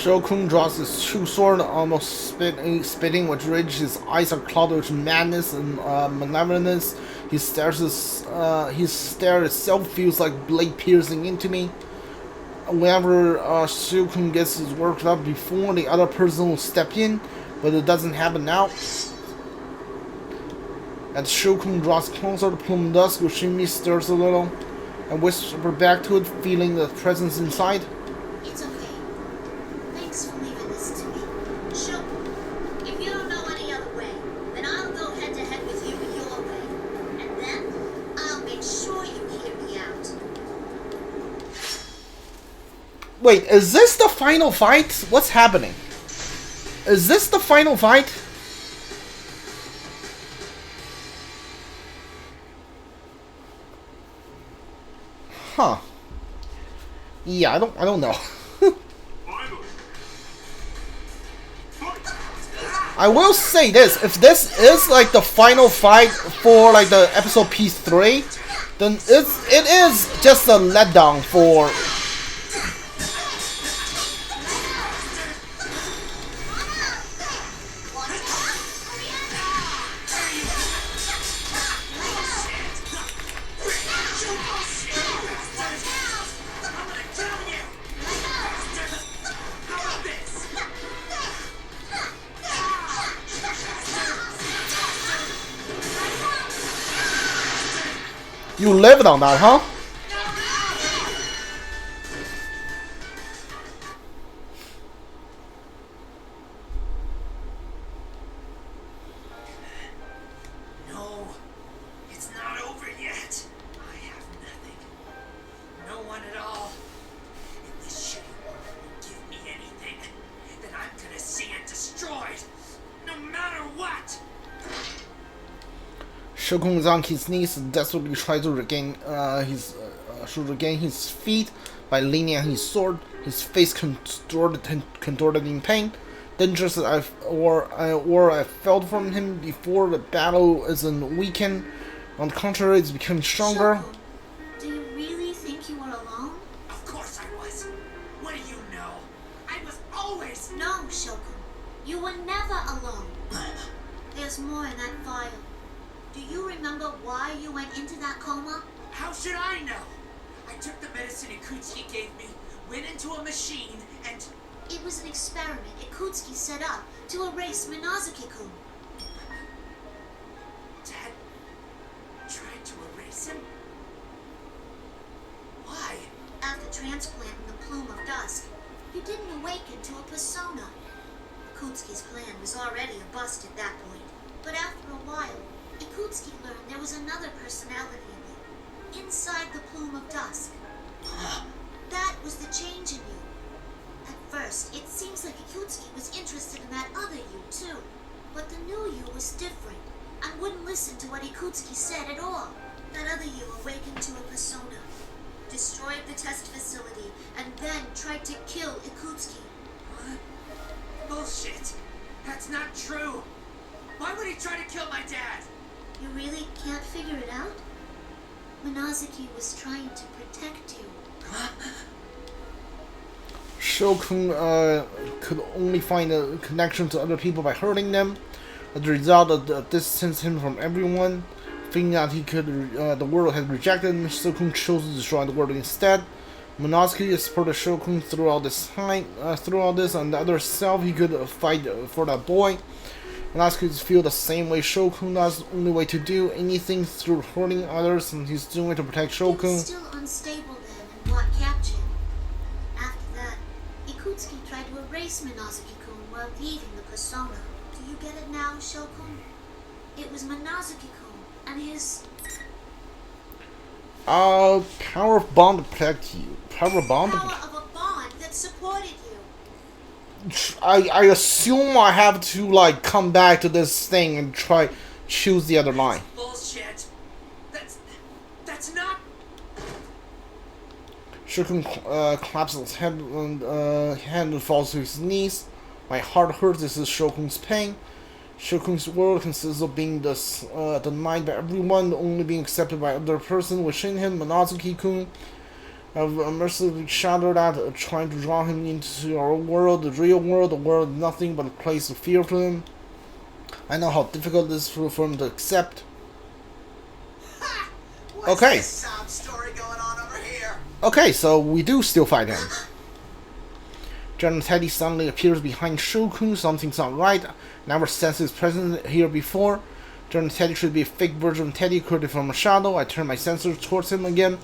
Shokun draws his true sword, almost spitting with rage. His eyes are clouded with madness and malevolence. His stare itself feels like blade piercing into me. Whenever Shokun gets his work up before the other person will step in, but it doesn't happen now. As Shokun draws closer, the plume of dusk within me stirs a little. I whisper back to it, feeling the presence inside. It's okay. Thanks for leaving this to me. Sure. If you don't know any other way, then I'll go head to head with you your way. And then, I'll make sure you hear me out. Wait, is this the final fight? What's happening? Is this the final fight? Huh. Yeah, I don't know. I will say this, if this is like the final fight for like the episode P3, then it is just a letdown for you lived on that, huh? No, it's not over yet. I have nothing. No one at all. If this shitty woman won't give me anything, then I'm gonna see it destroyed. No matter what! Shokun is on his knees and desperately tries to regain his feet by leaning on his sword. His face contorted in pain. Dangerous as I felt from him before, the battle isn't weakened. On the contrary, it's becoming stronger. Shokun, do you really think you were alone? Of course I was. What do you know? I was always... No, Shokun. You were never alone. There's more in that vial. Do you remember why you went into that coma? How should I know? I took the medicine Ikutsuki gave me, went into a machine, and... It was an experiment Ikutsuki set up to erase Minazuki-kun. Dad tried to erase him? Why? After transplanting the Plume of Dusk, you didn't awaken to a persona. Ikutsuki's plan was already a bust at that point. But after a while, Ikutsuki learned there was another personality in you, inside the Plume of Dusk. That was the change in you. At first, it seems like Ikutsuki was interested in that other you, too. But the new you was different, and wouldn't listen to what Ikutsuki said at all. That other you awakened to a persona, destroyed the test facility, and then tried to kill Ikutsuki. What? Bullshit. That's not true. Why would he try to kill my dad? You really can't figure it out? Minazuki was trying to protect you. Shokun could only find a connection to other people by hurting them. As a result, distanced him from everyone. Thinking that the world had rejected him, Shokun chose to destroy the world instead. Minazuki supported Shokun throughout this time. Throughout this, on the other self, he could fight for that boy. Minazuki feel the same way Shokun does. The only way to do anything through hurting others, and he's doing it to protect Shokun. He was still unstable then, and what captured him. After that, Ikutsuki tried to erase Minazuki-kun while leaving the persona. Do you get it now, Shokun? It was Minazuki-kun and his... Power of bond to protect you. Power of bond? Power of a bond that supported you. I assume I have to like come back to this thing and choose the other line. Bullshit. That's not... Shokun collapses his head and falls to his knees. My heart hurts. This is Shokun's pain. Shokun's world consists of being denied by everyone, only being accepted by other person within him, Minazuki-kun. I've mercilessly shadowed at trying to draw him into our world, the real world, the world of nothing but a place of fear to him. I know how difficult it is for him to accept. What's Okay. this sob story going on over here? Okay, so we do still fight him. General Teddy suddenly appears behind Shokun. Something's not right. Never sensed his presence here before. General Teddy should be a fake version of Teddy created from a shadow. I turn my sensors towards him again.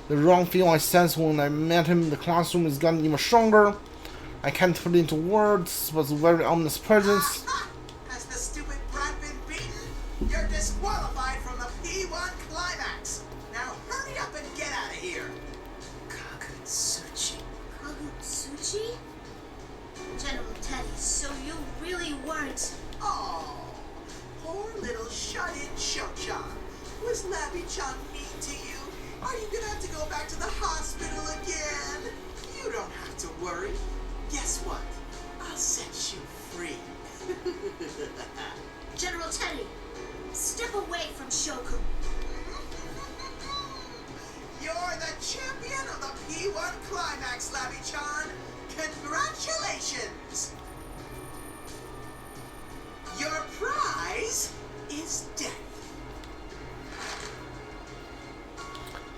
The wrong feeling I sensed when I met him in the classroom has gotten even stronger. I can't put it into words, but it's a very ominous presence. Has the stupid brat been beaten? You're disqualified from the P-1 Climax. Now hurry up and get out of here. Kagutsuchi. Kagutsuchi? General Teddy, so you really weren't. Oh, poor little shut-in Sho-chan. Was Labby-chan mean to you? Are you gonna have to go back to the hospital again? You don't have to worry. Guess what? I'll set you free. General Teddy, step away from Shokun. You're the champion of the P-1 Climax, Labby-chan. Congratulations! Your prize is death.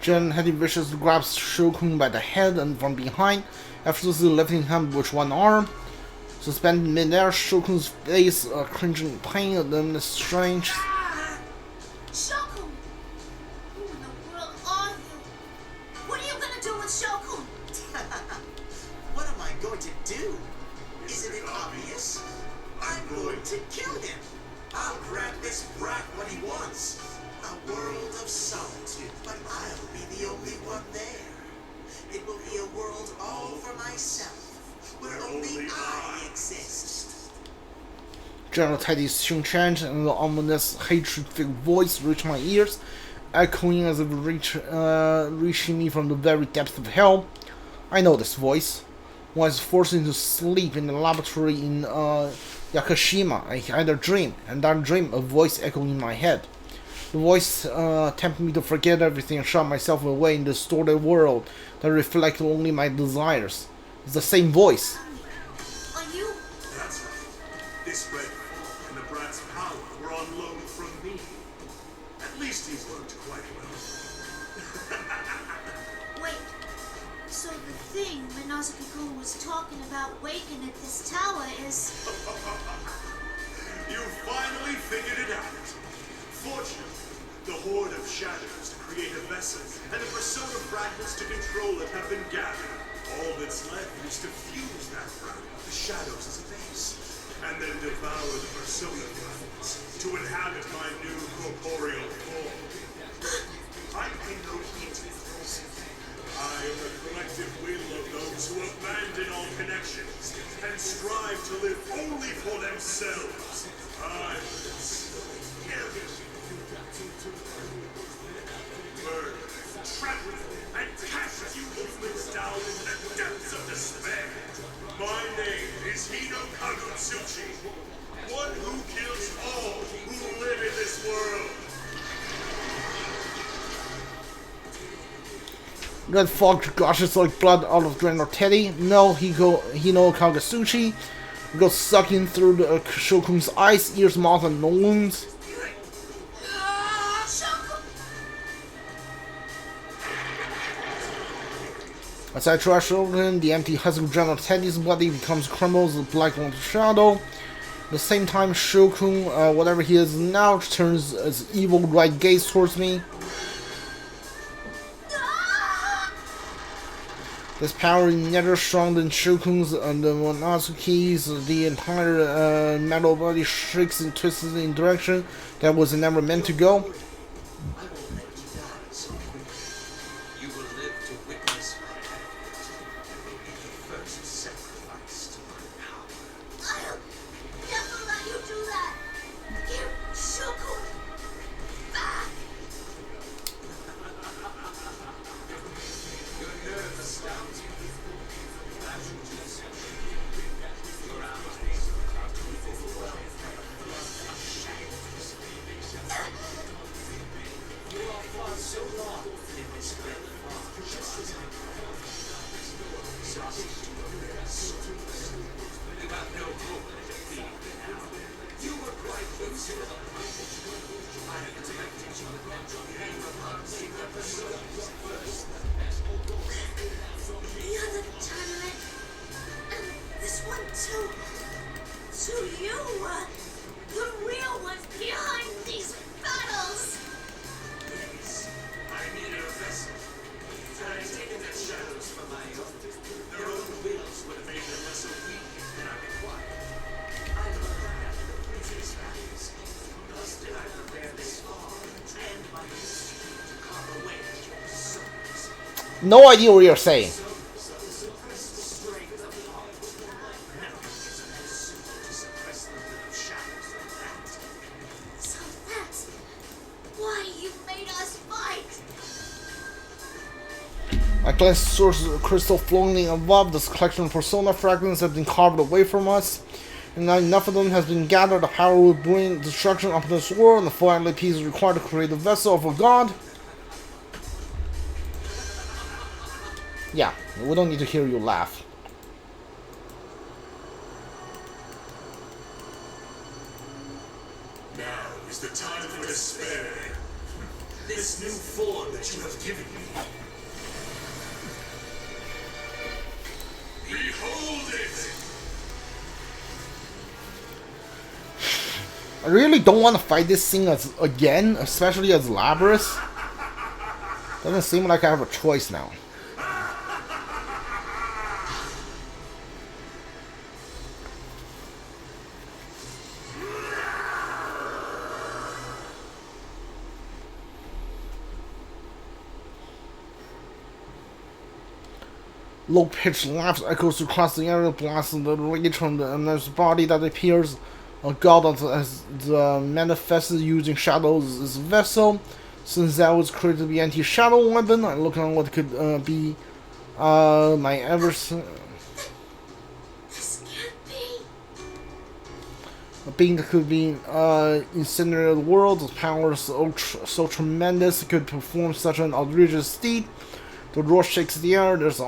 General Teddy viciously grabs Shokun by the head and from behind, effortlessly lifting him with one arm. Suspended in midair, Shokun's face cringing in pain, and then it's strange. Ah! Shokun! Who in the world are you? What are you gonna do with Shokun? What am I going to do? Isn't it obvious? I'm going to kill him. I'll grant this brat what he wants. A world of solitude, but I'll be the only one there. It will be a world all for myself, where only I exist. General Teddy's tune change and the ominous hatred-filled voice reach my ears, echoing as if reaching me from the very depths of hell. I know this voice. When I was forced into sleep in the laboratory in Yakushima, I had a dream, and that dream, a voice echoed in my head. The voice tempted me to forget everything and shut myself away in the distorted world that reflected only my desires. It's the same voice. Are you? That's right. This red fog and the brat's power were on loan from me. At least he's worked quite well. Wait. So the thing Minazuki-kun was talking about waking at this tower is... You finally figured it out. Fortunately, the horde of shadows to create a vessel and the persona fragments to control it have been gathered. All that's left is to fuse that fragment, the shadows as a base, and then devour the persona fragments to inhabit my new corporeal form. I pay no heed to this. I am the collective will of those who abandon all connections and strive to live only for themselves. Murder, trample, and cast you humans down into the depths of despair. My name is Hino Kagutsuchi, one who kills all who live in this world. Red fog gushes like blood out of General Teddy. No, Hino Kagutsuchi goes sucking through the Shokun's eyes, ears, mouth, and wounds. Shokun! As I try to show him, the empty husk of General Teddy's body becomes crumbles a black one shadow. At the same time, Shokun, whatever he is now, turns his evil right gaze towards me. This power is never stronger than Shokun's and the Minazuki's. The entire metal body shakes and twists in a direction that was never meant to go. I won't let you die, so you will live to witness my advent. The first sacrifice to my power. I'll never let you do that! Give Shokun back! Your nerve astounds me. The other tournament. And this one too. So you were the real ones behind these battles. Yes, I needed a vessel. Had I taken their shadows for my own, their own wills would have made them less obedient than I required. I learned that in the previous battles. Thus did I prepare this far and my history to carve away at your souls. No idea what you're saying. So that's why you made us fight. I glanced at sources of crystal floating above. This collection of persona fragments have been carved away from us. And now enough of them has been gathered. The power will bring destruction upon this world, and the finally piece is required to create a vessel of a god. Yeah, we don't need to hear you laugh. Now is the time for despair. This new form that you have given me. Behold it! I really don't want to fight this thing again, especially as Labras. Doesn't seem like I have a choice now. Low-pitched laughs echoes across the area, blasting the rage from the immense body that appears. A god that has manifested using shadows as a vessel. Since that was created to be anti-shadow weapon, I look on what could be my This can't be. a being that could be incinerated the world. Its power is so tremendous it could perform such an outrageous deed. The roar shakes the air. There's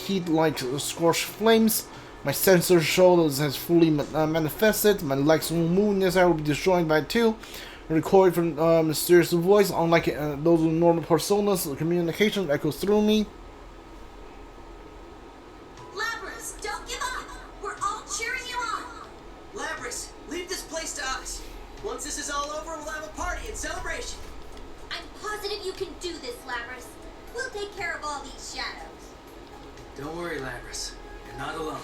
heat like scorched flames. My sensors show that it has fully manifested. My legs will move in this air will be destroyed by it too. A recording from mysterious voice, unlike those with normal personas, the communication echoes through me. Labras, don't give up. We're all cheering you on. Labras, leave this place to us. Once this is all over, we'll have a party and celebration. I'm positive you can do this, Labras. We'll take care of all these shadows. Don't worry, Labras. You're not alone.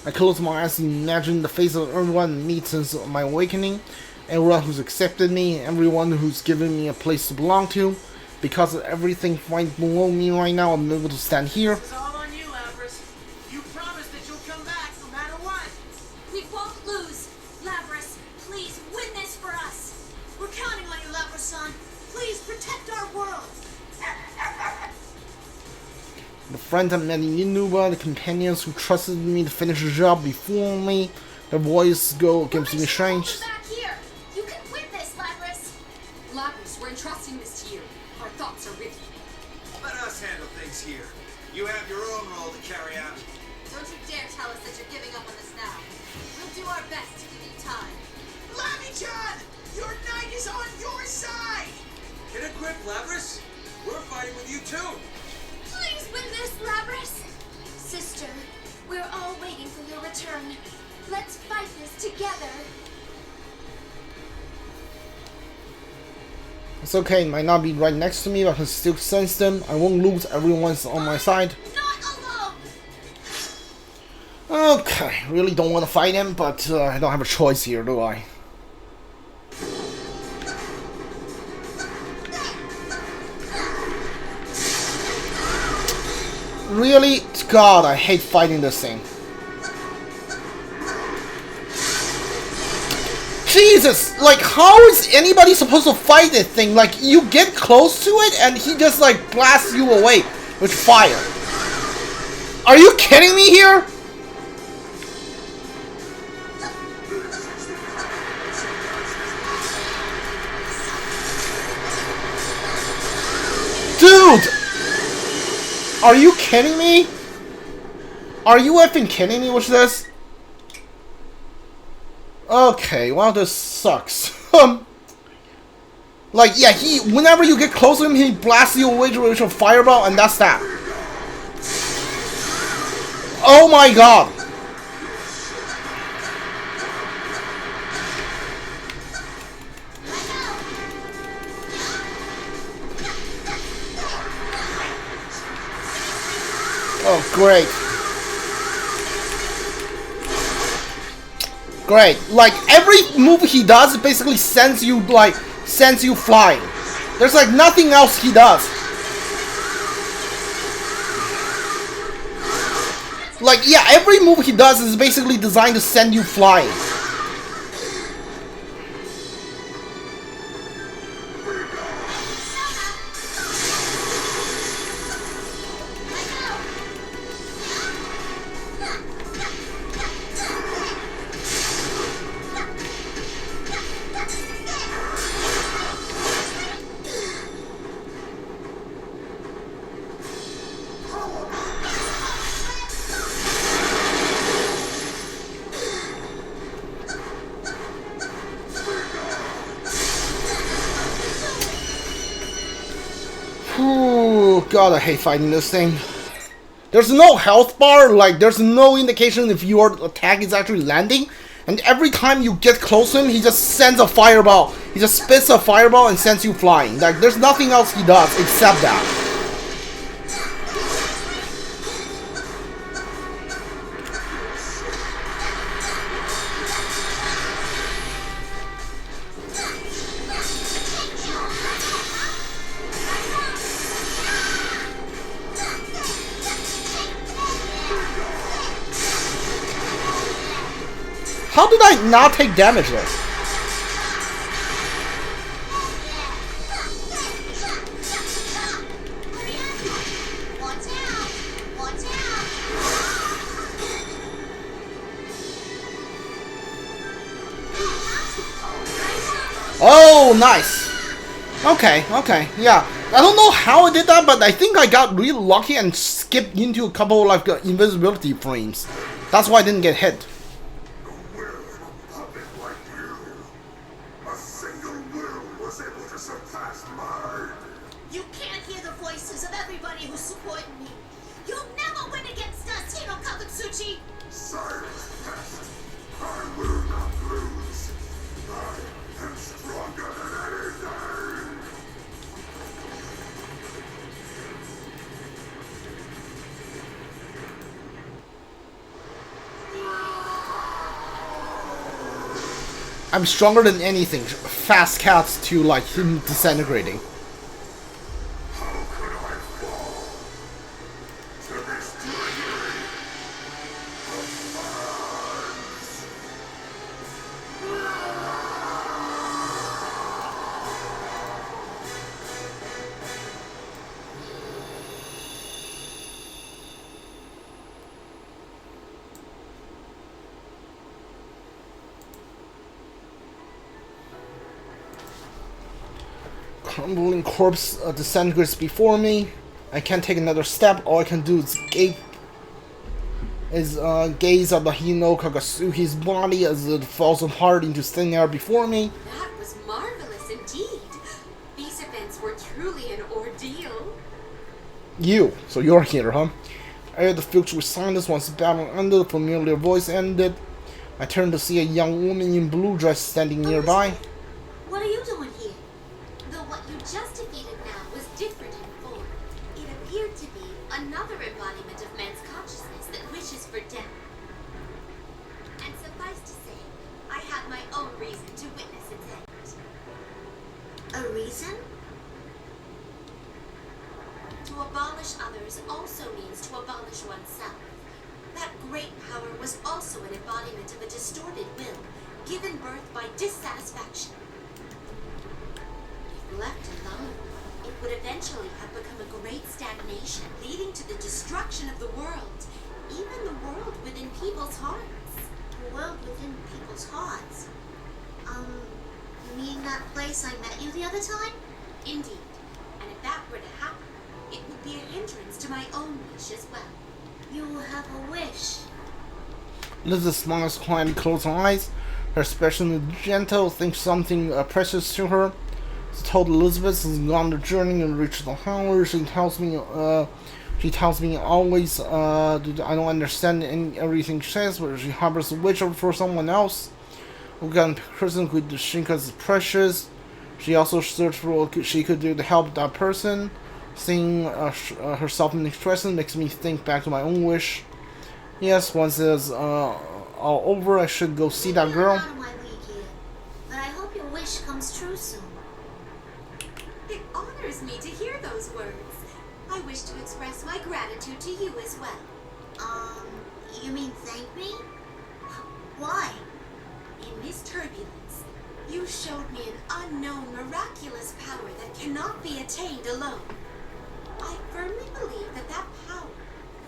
I close my eyes and imagine the face of everyone I meet since my awakening. Everyone who's accepted me, everyone who's given me a place to belong to. Because of everything right below me right now, I'm able to stand here. This is all on you, Labras. You promised that you'll come back no matter what. We won't lose. Labras, please win this for us. We're counting on you, Labras-san. Please protect our world. The friends I met in Inaba, the companions who trusted me to finish the job before me, their voice go against me strange. Back here. You can win this, Labras. Labras, we're entrusting this to you. Our thoughts are with you. Let us handle things here. You have your own role to carry out. Don't you dare tell us that you're giving up on this now. We'll do our best to give you time. Labby-chan! Your knight is on your side! Get a grip, Labras. We're fighting with you too. Please win this, Labras. Sister, we're all waiting for your return. Let's fight this together. It's okay, it might not be right next to me, but I can still sense them. I won't lose, everyone's on my side. Not alone. Okay, really don't want to fight him, but I don't have a choice here, do I? Really? God, I hate fighting this thing. Jesus! Like, how is anybody supposed to fight this thing? Like, you get close to it and he just, like, blasts you away with fire. Are you kidding me here? Dude! Are you kidding me? Are you effing kidding me with this? Okay, well, this sucks. Like, yeah, whenever you get close to him, he blasts you away with a fireball, and that's that. Oh my god! Oh, great. Great. Like, every move he does basically sends you flying. There's like nothing else he does. Like, yeah, every move he does is basically designed to send you flying. Ooh, God, I hate fighting this thing. There's no health bar, like, there's no indication if your attack is actually landing. And every time you get close to him, he just sends a fireball. He just spits a fireball and sends you flying. Like, there's nothing else he does except that. How did I not take damage though? Oh, nice. Okay, yeah. I don't know how I did that, but I think I got really lucky and skipped into a couple like invisibility frames. That's why I didn't get hit. You can't hear the voices of everybody who's supporting me. You'll never win against us, Hiro Kawatsuchi! Silence, pest. I will not lose. I am stronger than anything. I'm stronger than anything. Fast cats to like him disintegrating. Crumbling corpse disintegrates before me. I can't take another step. All I can do is gaze at the Hino Kagatsuki's body as it falls apart into thin air before me. That was marvelous indeed. These events were truly an ordeal. So you're here, huh? I heard the future with silence once the battle ended, the familiar voice ended. I turned to see a young woman in blue dress standing nearby. What are you doing here? Though what you just defeated now was different in form, it appeared to be another embodiment of man's consciousness that wishes for death. And suffice to say, I had my own reason to witness its end. A reason? To abolish others also means to abolish oneself. That great power was also an embodiment of a distorted will, given birth by dissatisfaction. If left alone, it would eventually have become a great stagnation, leading to the destruction of the world, even the world within people's hearts. The world within people's hearts? You mean that place I met you the other time? Indeed, and if that were to happen, it would be a hindrance to my own wish as well. You have a wish. Liz smiles quietly, closed her eyes. Her expression is gentle, thinks something precious to her. told Elizabeth has gone on the journey and reached the Howler. She tells me always, I don't understand everything she says, but she harbors a witch for someone else. Who got in prison who she thinks is precious. She also searched for what she could do to help that person. Seeing herself in expression makes me think back to my own wish. Yes, once it's all over, I should go see that girl. Out of my league here, but I hope your wish comes true soon. It honors me to hear those words. I wish to express my gratitude to you as well. You mean thank me? Why? In this turbulence, you showed me an unknown miraculous power that cannot be attained alone. I firmly believe that that power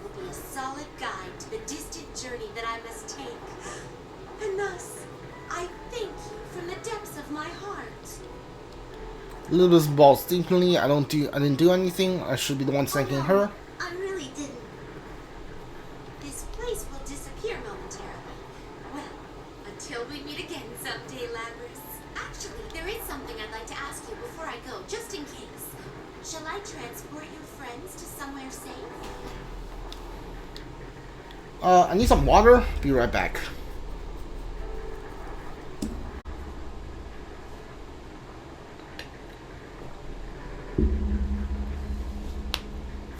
will be a solid guide to the distant journey that I must take. And thus, I thank you from the depths of my heart. Elizabeth balls deeply. I didn't do anything. I should be the one thanking her. I really didn't. This place will disappear momentarily. Well, until we meet again someday, Labrys. Actually, there is something I'd like to ask you before I go, just in case. Shall I transport your friends to somewhere safe? I need some water. Be right back.